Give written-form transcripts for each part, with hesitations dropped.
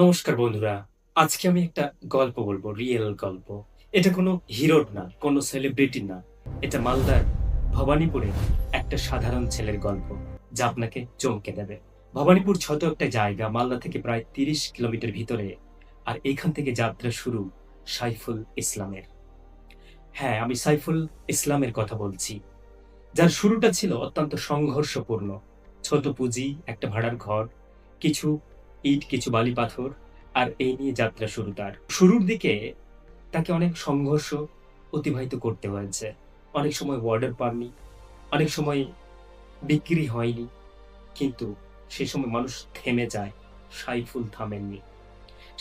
নমস্কার বন্ধুরা। আজকে আমি একটা গল্প বলবো, রিয়েল গল্প। এটা কোনো হিরোর না, কোনো সেলিব্রিটির না। এটা মালদার ভবানীপুরের একটা সাধারণ ছেলের গল্প, যা আপনাকে চমকে দেবে। ভবানীপুর ছোট একটা জায়গা, মালদা থেকে প্রায় ৩০ কিলোমিটার ভিতরে। আর এখান থেকে যাত্রা শুরু সাইফুল ইসলামের। হ্যাঁ, আমি সাইফুল ইসলামের কথা বলছি, যার শুরুটা ছিল অত্যন্ত সংঘর্ষপূর্ণ। ছোট পুঁজি, একটা ভাড়ার ঘর, কিছু ইট, কিছু বালি পাথর, আর এই নিয়ে যাত্রা শুরু তার। শুরুর দিকে তাকে অনেক সংঘর্ষ অতিবাহিত করতে হয়েছে। অনেক সময় অর্ডার পাননি, অনেক সময় বিক্রি হয়নি, কিন্তু সে সময় মানুষ থেমে যায়। সাইফুল থামেননি।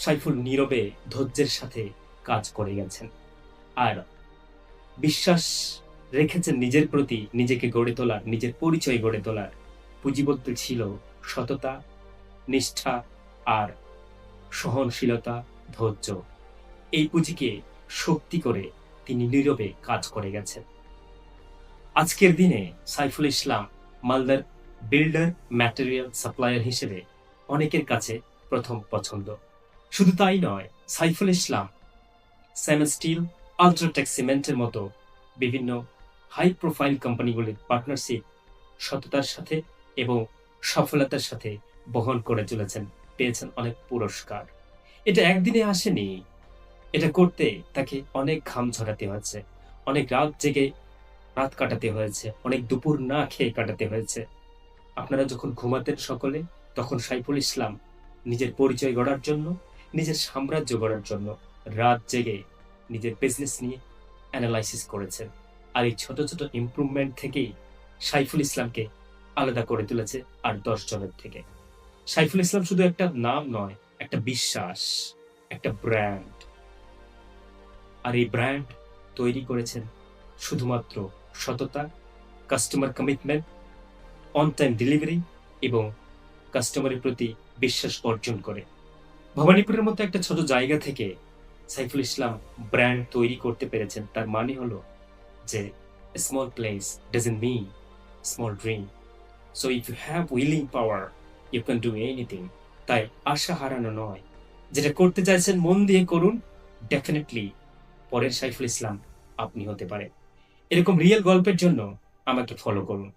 সাইফুল নীরবে ধৈর্যের সাথে কাজ করে গেছেন, আর বিশ্বাস রেখেছেন নিজের প্রতি, নিজেকে গড়ে তোলার, নিজের পরিচয় গড়ে তোলার। পুঁজিবদ্ধ ছিল সততা, নিষ্ঠা আর সহনশীলতা, ধৈর্য। এই পুঁজিকে শক্তি করে তিনি নীরবে কাজ করে গেছেন। আজকের দিনে সাইফুল ইসলাম মালদার বিল্ডার ম্যাটেরিয়াল সাপ্লায়ার হিসেবে অনেকের কাছে প্রথম পছন্দ। শুধু তাই নয়, Saiful Islam same still, UltraTech সিমেন্টের মতো বিভিন্ন হাই প্রোফাইল কোম্পানিগুলির পার্টনারশিপ সততার সাথে এবং সফলতার সাথে বহন করে চলেছেন। পেয়েছেন অনেক পুরস্কার। এটা একদিনে আসেনি। এটা করতে তাকে অনেক ঘাম ঝরাতে হয়েছে, অনেক রাত জেগে রাত কাটাতে হয়েছে, অনেক দুপুর না খেয়ে কাটাতে হয়েছে। আপনারা যখন ঘুমাতেন সকলে, তখন সাইফুল ইসলাম নিজের পরিচয় গড়ার জন্য, নিজের সাম্রাজ্য গড়ার জন্য রাত জেগে নিজের বিজনেস নিয়ে অ্যানালাইসিস করেছেন। আর এই ছোট ছোট ইমপ্রুভমেন্ট থেকেই সাইফুল ইসলামকে আলাদা করে তুলেছে আর ১০ জনের থেকে। সাইফুল ইসলাম শুধু একটা নাম নয়, একটা বিশ্বাস, একটা ব্র্যান্ড। আর এই ব্র্যান্ড তৈরি করেছেন শুধুমাত্র সততা, customer commitment, on time delivery এবং কাস্টমারের প্রতি বিশ্বাস অর্জন করে। ভবানীপুরের মতো একটা ছোট জায়গা থেকে সাইফুল ইসলাম ব্র্যান্ড তৈরি করতে পেরেছেন। তার মানে হলো যে small place doesn't mean small dream. So if you have willing power, you can do anything. তাই আশা হারানো নয়, যেটা করতে চাইছেন মন দিয়ে করুন। ডেফিনেটলি পরের সাইফুল ইসলাম আপনি হতে পারেন। এরকম রিয়েল গল্পের জন্য আমাকে ফলো করুন।